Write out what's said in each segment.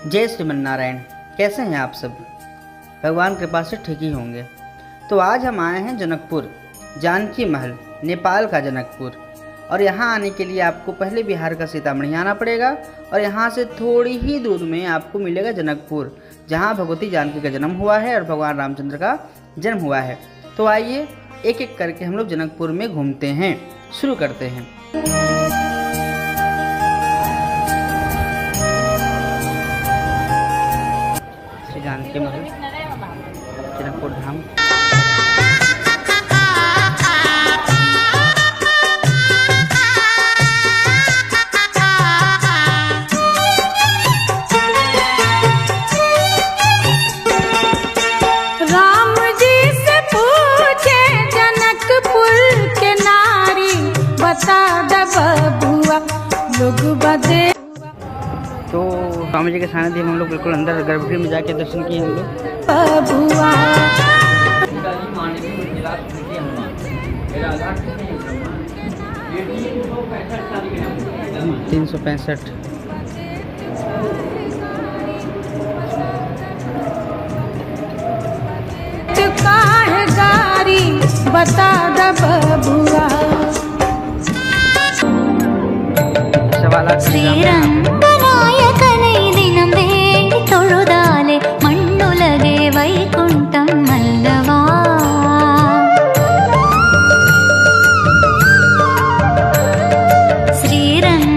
जय श्रीमन्नारायण। कैसे हैं आप सब? भगवान कृपा से ठीक ही होंगे। तो आज हम आए हैं जनकपुर, जानकी महल, नेपाल का जनकपुर। और यहाँ आने के लिए आपको पहले बिहार का सीतामढ़ी आना पड़ेगा और यहाँ से थोड़ी ही दूर में आपको मिलेगा जनकपुर, जहाँ भगवती जानकी का जन्म हुआ है और भगवान रामचंद्र का जन्म हुआ है। तो आइए एक एक करके हम लोग जनकपुर में घूमते हैं, शुरू करते हैं। जानकी महल, जनकपुर धाम। राम जी से पूछे जनकपुर के नारी, बता द बबुआ लोग बदे। तो स्वामी जी के सानिध्य में हम लोग बिल्कुल अंदर गर्भगृह में जाके दर्शन किए हम लोग। बबुआ 365 चुका है गारी, बता द बबुआ। శ్రీరంగనాయకనై దినం వేడి తొழுదాలే మన్నులగే వైకుంఠం మల్లవా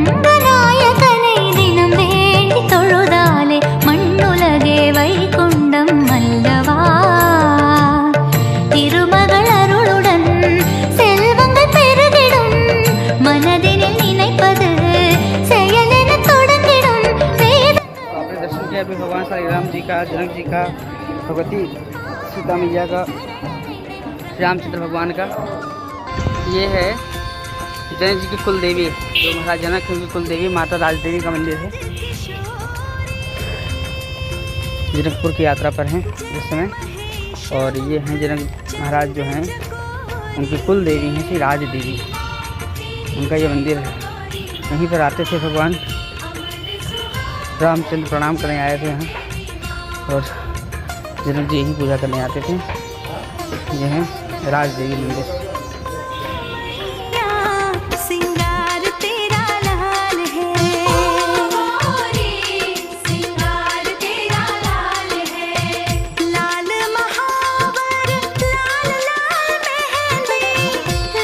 శ్రీరంగనాయకనై దినం వేడి తొழுదాలే మన్నులగే వైకుంఠం మల్లవా திருமகளருளுடன் செல்வங்கள் பெருகிடும் மனதினில் நினைப்பது செயலென தொடங்கிடும் வேத। आपने दर्शन किया अभी भगवान श्री राम जी का, जनक जी का, भगवती सीता मैया का, रामचंद्र भगवान का। ये है जनक जी की कुल देवी, जो महाराज जनक है उनकी कुल देवी माता राजदेवी का मंदिर है। जनकपुर की यात्रा पर हैं इस समय। और ये हैं जनक महाराज जो हैं, उनकी कुल देवी हैं श्री राज देवी, उनका ये मंदिर है। यहीं पर आते थे भगवान रामचंद्र, प्रणाम करने आए थे यहाँ, और जनक जी यहीं पूजा करने आते थे। यह है राज देवी मंदिर। सिंगार तेरा लाल है, सिंगार तेरा लाल है, लाल महावर, लाल लाल मेहंदी,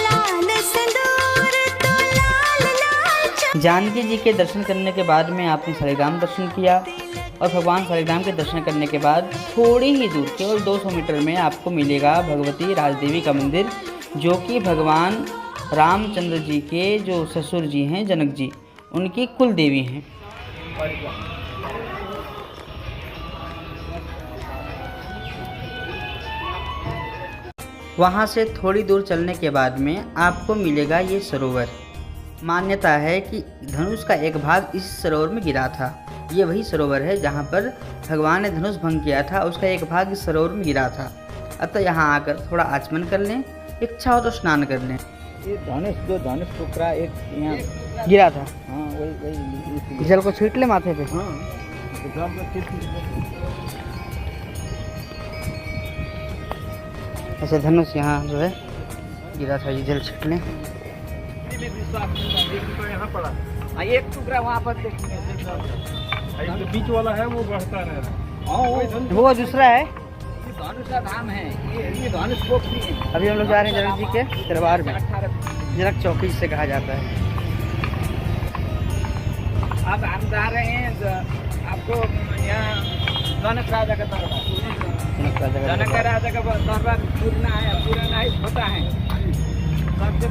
लाल सिंदूर तो लाल लाल। जानकी जी के दर्शन करने के बाद में आपने शालिग्राम दर्शन किया, और भगवान शालिग्राम के दर्शन करने के बाद थोड़ी ही दूर, केवल 200 मीटर में आपको मिलेगा भगवती राजदेवी का मंदिर, जो कि भगवान रामचंद्र जी के जो ससुर जी हैं जनक जी, उनकी कुल देवी हैं। वहाँ से थोड़ी दूर चलने के बाद में आपको मिलेगा ये सरोवर। मान्यता है कि धनुष का एक भाग इस सरोवर में गिरा था। ये वही सरोवर है जहाँ पर भगवान ने धनुष भंग किया था, उसका एक भाग इस सरोवर में गिरा था। अतः यहाँ आकर थोड़ा आचमन कर लें, इच्छा हो तो स्नान कर लें। ये धनुष टुकड़ा एक यहाँ गिरा था, हाँ वही जल को छीट ले माथे पे। हाँ ऐसे धनुष यहाँ जो है गिरा था, ये जल छीट लें। यहाँ पड़ा। एक टुकड़ा वहाँ पर देखिए, जो बीच वाला है वो बढ़ता रहा। हाँ वो दूसरा है। ये धनुष का धाम है, ये धनुष कोप नहीं है। अभी हम लोग जा रहे हैं जनक जी के दरबार में, जनक चौकी जिसे कहा जाता है। अब हम जा रहे हैं आपको यहाँ जनक राजा का दरबार, जनक राजा का दरबार पुराना है, छोटा है।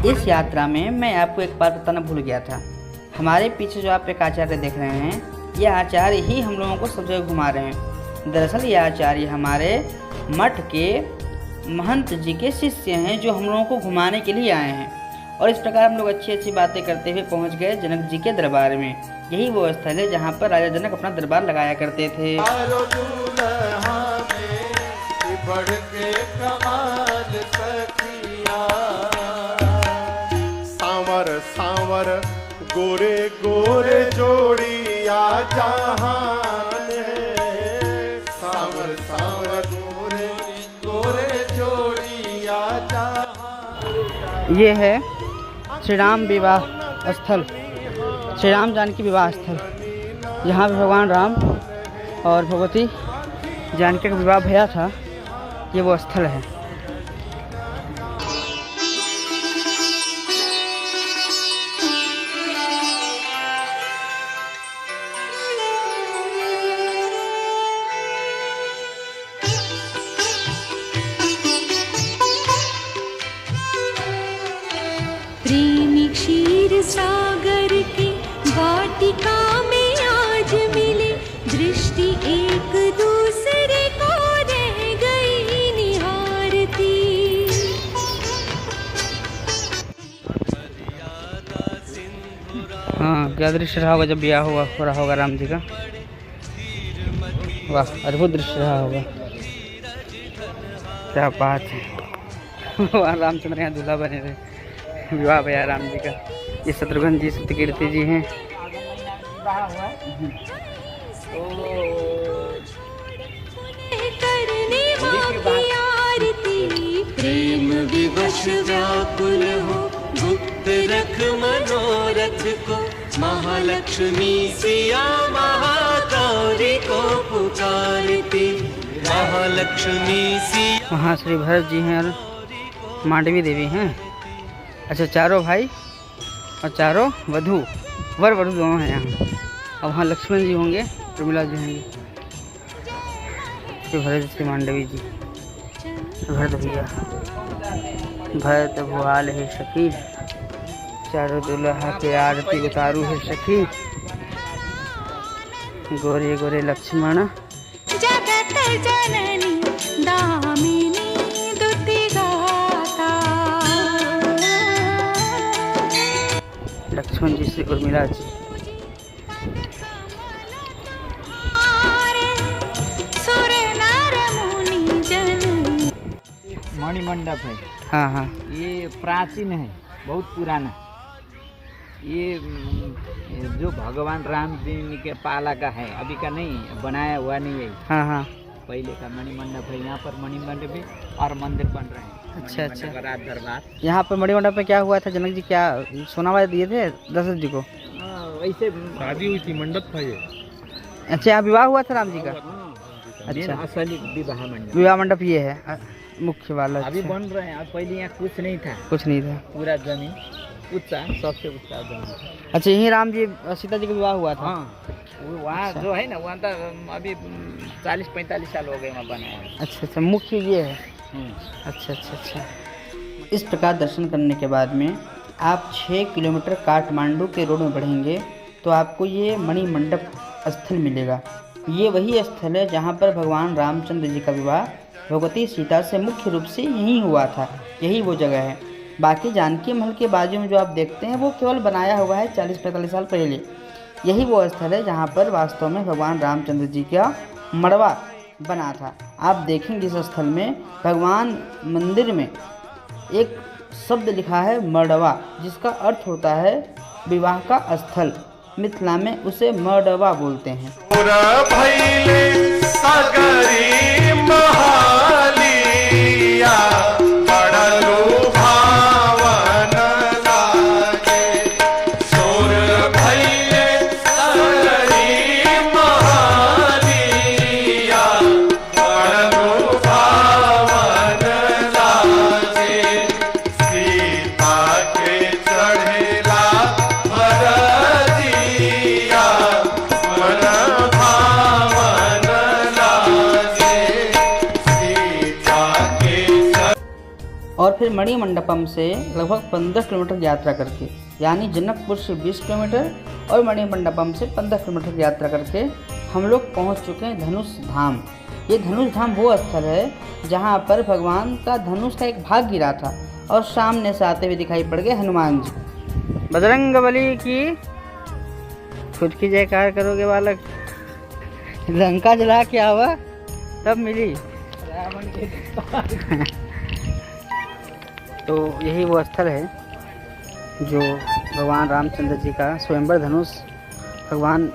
इस यात्रा में मैं आपको एक बात बताना भूल गया था। हमारे पीछे जो आप एक आचार्य देख रहे हैं, ये आचार्य ही हम लोगों को सब जगह घुमा रहे हैं। दरअसल ये आचार्य हमारे मठ के महंत जी के शिष्य हैं, जो हम लोगों को घुमाने के लिए आए हैं। और इस प्रकार हम लोग अच्छी अच्छी बातें करते हुए पहुंच गए जनक जी के दरबार में। यही वो स्थल है जहाँ पर राजा जनक अपना दरबार लगाया करते थे। सांवर सांवर गोरे गोरे जोड़िया जहान ये है श्री राम विवाह स्थल, श्री राम जानकी विवाह स्थल। यहाँ पे भगवान राम और भगवती जानकी का विवाह भया था, ये वो स्थल है। प्रेमी क्षीर सागर की वाटिका में आज मिले, दृष्टि एक दूसरे को रह गई निहारती। हाँ, क्या दृश्य रहा होगा जब ब्याह हो रहा होगा राम जी का। वाह, अद्भुत दृश्य रहा होगा, क्या बात है। भगवान रामचंद्र यहाँ दूल्हा बने थे, विवाह भया राम जी का। ये शत्रुघ्न जी सत्यकीर्ति जी हैं। करने वाली आरती, प्रेम विवश व्याकुल हो, गुप्त रख मनोरथ को, महालक्ष्मी सिया महागौरी को पुकारती, महालक्ष्मी सिया। वहाँ श्री भरत जी हैं और मांडवी देवी हैं। अच्छा, चारों भाई और चारों वधू, वर वधू दोनों हैं यहाँ। और वहाँ लक्ष्मण जी होंगे, उर्मिला जी होंगे, श्री भरत श्री मांडवी जी। भरत भैया, भरत भुआल है सखी, चारों दुल्हा के आरती उतारू है सखी, गोरे गोरे लक्ष्मण। जगत जननी दामिनी दुति गाता, लक्ष्मण जी श्री उर्मिला जी। सुर नर मुनि जन। मणिमंडप है, हाँ हाँ, ये प्राचीन है, बहुत पुराना। ये जो भगवान राम जी के पाला का है, अभी का नहीं, बनाया हुआ नहीं है। हाँ हाँ, पहले का मणिमंडप है। यहाँ पर मणिमंडप है और मंदिर बन रहे हैं। अच्छा अच्छा। मणिमंडप, राज दरबार। यहाँ पर मणिमंडप में क्या हुआ था? जनक जी क्या सोना वाले दिए थे दशरथ जी को? वैसे शादी हुई थी, मंडप था ये। अच्छा, यहाँ विवाह हुआ था राम जी का? अच्छा, असली विवाह मंडप, विवाह मंडप ये है मुख्य वाला। अभी अच्छा, बन रहे हैं। अब पहले यहाँ कुछ नहीं था, कुछ नहीं था। पूरा जमीन ऊंचा, सबसे ऊंचा जमीन। अच्छा, यहीं राम जी सीता जी का विवाह हुआ था? हाँ, वहाँ जो है ना, वहाँ तो अभी 40-45 साल हो गए वहाँ बनाया। अच्छा अच्छा, मुख्य ये है। अच्छा अच्छा अच्छा। इस प्रकार दर्शन करने के बाद में आप 6 किलोमीटर काठमांडू के रोड में बढ़ेंगे तो आपको ये मणिमंडप स्थल मिलेगा। ये वही स्थल है जहाँ पर भगवान रामचंद्र जी का विवाह भगवती सीता से मुख्य रूप से यहीं हुआ था। यही वो जगह है। बाकी जानकी महल के बाजू में जो आप देखते हैं वो केवल बनाया हुआ है 40-45 साल पहले। यही वो स्थल है जहाँ पर वास्तव में भगवान रामचंद्र जी का मड़वा बना था। आप देखेंगे इस स्थल में भगवान मंदिर में एक शब्द लिखा है मड़वा, जिसका अर्थ होता है विवाह का स्थल। मिथिला में उसे मड़वा बोलते हैं। और फिर मणिमंडपम से लगभग 15 किलोमीटर यात्रा करके, यानी जनकपुर से 20 किलोमीटर और मणिमंडपम से 15 किलोमीटर की यात्रा करके हम लोग पहुंच चुके हैं धनुष धाम। ये धनुष धाम वो स्थल है जहां पर भगवान का धनुष का एक भाग गिरा था और सामने से आते हुए दिखाई पड़ गए हनुमान जी। बजरंगबली की खुद की जयकार करोगे बालक। लंका जला के आवा तब मिली। तो यही वो स्थल है जो भगवान रामचंद्र जी का स्वयंवर धनुष भगवान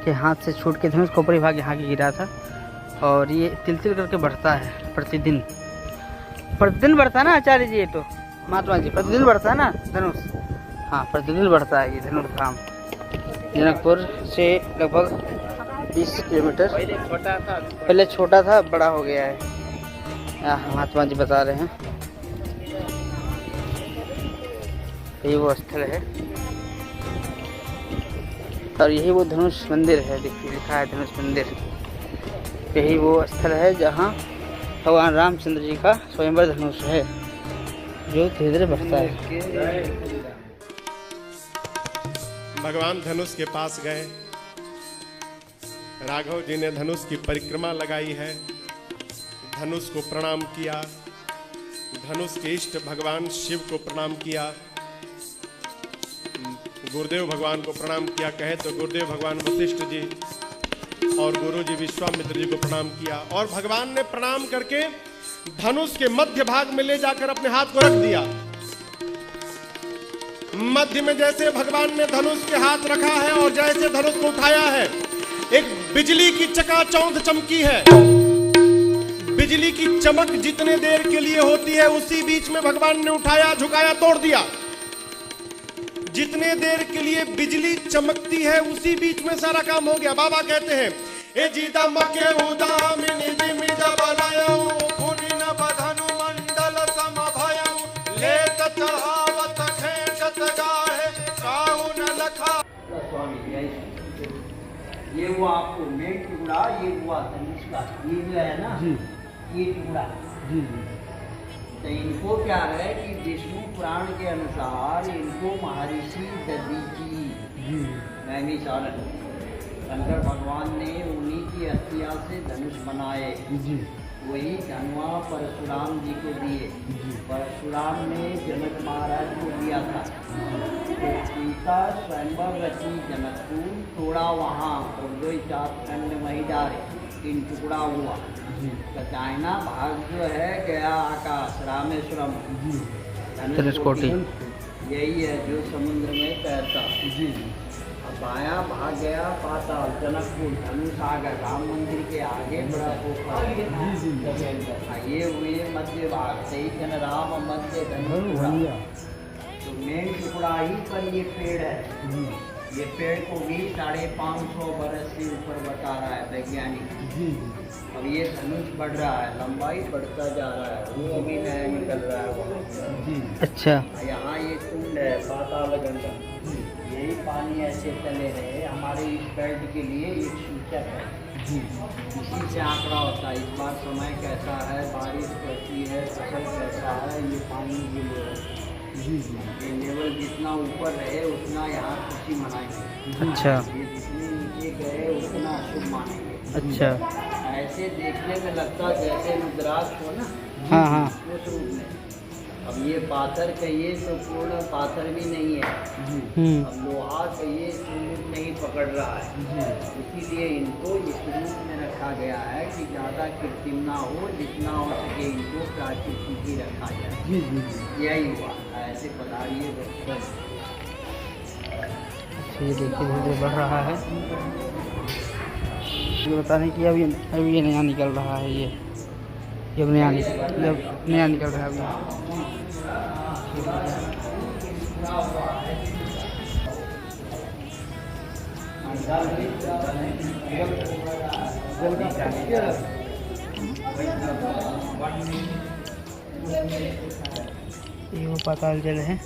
के हाथ से छूट के धनुष का ऊपरी भाग यहाँ के गिरा था। और ये तिल तिल करके बढ़ता है, प्रतिदिन बढ़ता है ना आचार्य जी। ये तो महात्मा जी प्रतिदिन बढ़ता है ना धनुष? हाँ प्रतिदिन बढ़ता है ये धनुष धाम जनकपुर से लगभग 20 किलोमीटर। पहले छोटा था, पहले छोटा था, बड़ा हो गया है। महात्मा जी बता रहे हैं ये वो स्थल है और यही वो धनुष मंदिर है। देखिए लिखा है धनुष मंदिर। यही वो स्थल है जहाँ भगवान रामचंद्र जी का स्वयंवर धनुष है जो धीरे धीरे बढ़ता है। भगवान धनुष के पास गए, राघव जी ने धनुष की परिक्रमा लगाई है, धनुष को प्रणाम किया, धनुष के इष्ट भगवान शिव को प्रणाम किया, गुरुदेव भगवान को प्रणाम किया। कहे तो गुरुदेव भगवान वशिष्ठ जी और गुरु जी विश्वामित्र जी को प्रणाम किया और भगवान ने प्रणाम करके धनुष के मध्य भाग में ले जाकर अपने हाथ को रख दिया। मध्य में जैसे भगवान ने धनुष के हाथ रखा है और जैसे धनुष को उठाया है, एक बिजली की चकाचौंध चमकी है। बिजली की चमक जितने देर के लिए होती है उसी बीच में भगवान ने उठाया, झुकाया, तोड़ दिया। जितने देर के लिए बिजली चमकती है उसी बीच में सारा काम हो गया। बाबा कहते हैं ए जीता मके उदामिनी बिमिदा बनायो पुनिन बधनु मंडल समभयौ लेत चढ़ावत खेचत गाहे काहू न लखा। ये वो आपको मेन टुकड़ा, ये हुआ धनुष का, ये जो है ना ये टुकड़ा। तो इनको क्या है कि विष्णु पुराण के अनुसार इनको महर्षि दधीची नैमिषारण्य शंकर भगवान ने उन्हीं की हत्या से धनुष बनाए। वही धनुआ परशुराम जी को दिए। परशुराम ने जनक महाराज को दिया था। तो सीता स्वयंवर रची जनकपुर, थोड़ा वहाँ और 2-4 खंड वहीं डाले, 3 टुकड़ा हुआ। तो दाहिना भाग जो है गया आकाश रामेश्वरम धनुषकोटि, यही है जो समुद्र में तैरता। अब बाया भाग गया पाताल जनकपुर, धनुष आगर राम मंदिर के आगे बड़ा पोखर। ये हुए मध्य भाग से जन राम मध्य धनुष। तो मेन टुकड़ा ही पर ये पेड़ है। ये पेड़ को भी 550 बरस से ऊपर बता रहा है वैज्ञानिक। अब ये धनुष बढ़ रहा है, लंबाई बढ़ता जा रहा है, वो अभी नया निकल रहा है वहाँ। अच्छा, यहाँ ये कुंड है पाताल गंगा, यही पानी ऐसे चले रहे हमारे इस बेल्ट के लिए एक सूचक है। इसी से आंकड़ा होता है इस बार समय कैसा है, बारिश कैसी है, फसल कैसा है, ये पानी के लिए ये लेवल जितना ऊपर रहे उतना यहाँ खुशी मनाएंगे। अच्छा, ये जितने नीचे गए उतना शुभ मानेंगे। अच्छा, ऐसे देखने में लगता जैसे रुद्राक्ष हो ना। हाँ हाँ, उस रूप में। अब ये पाथर कहिए तो पूर्ण पाथर भी नहीं है। अब लोहा कहिए चुंबक नहीं पकड़ रहा है। इसीलिए इनको इस रूप में रखा गया है कि ज़्यादा कृत्रिम ना हो, जितना हो सके इनको प्राकृतिक ही रखा जाए। यही हुआ ऐसे पधारिए। ये देखिए धीरे बढ़ रहा है। ये बताने की अभी ये नया निकल रहा है। ये अब नया निकल रहा है अभी। ये वो पाताल जल है।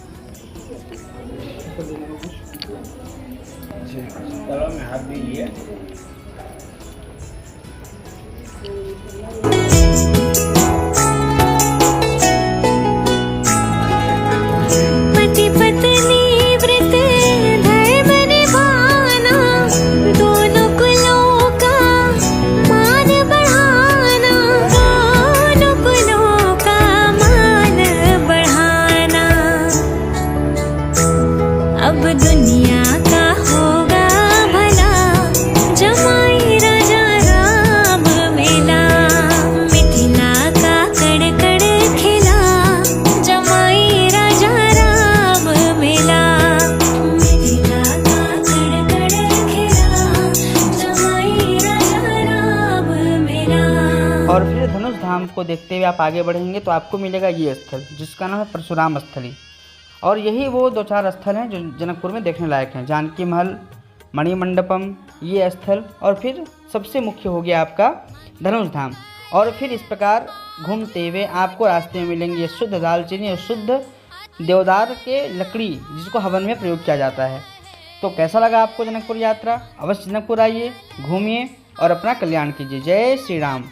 चलो में हाथ दीजिए। पति पत्नी व्रत धर्म निभाना, दोनों कुलों का मान बढ़ाना, दोनों कुलों का मान बढ़ाना। अब दुनिया का होगा भला, जमाई राजा राम मिला, मिथिला का कड़ कड़ खिला, जमाई राजा राम मिला, मिथिला का कड़ कड़ खिला, जमाई राजा राम मिला। और फिर धनुष धाम को देखते हुए आप आगे बढ़ेंगे तो आपको मिलेगा ये स्थल, जिसका नाम है परशुराम स्थली। और यही वो 2-4 स्थल हैं जो जनकपुर में देखने लायक हैं। जानकी महल, मणिमंडपम, ये स्थल, और फिर सबसे मुख्य हो गया आपका धनुष धाम। और फिर इस प्रकार घूमते हुए आपको रास्ते में मिलेंगे शुद्ध दालचीनी और शुद्ध देवदार के लकड़ी, जिसको हवन में प्रयोग किया जाता है। तो कैसा लगा आपको जनकपुर यात्रा? अवश्य जनकपुर आइए, घूमिए और अपना कल्याण कीजिए। जय श्री राम।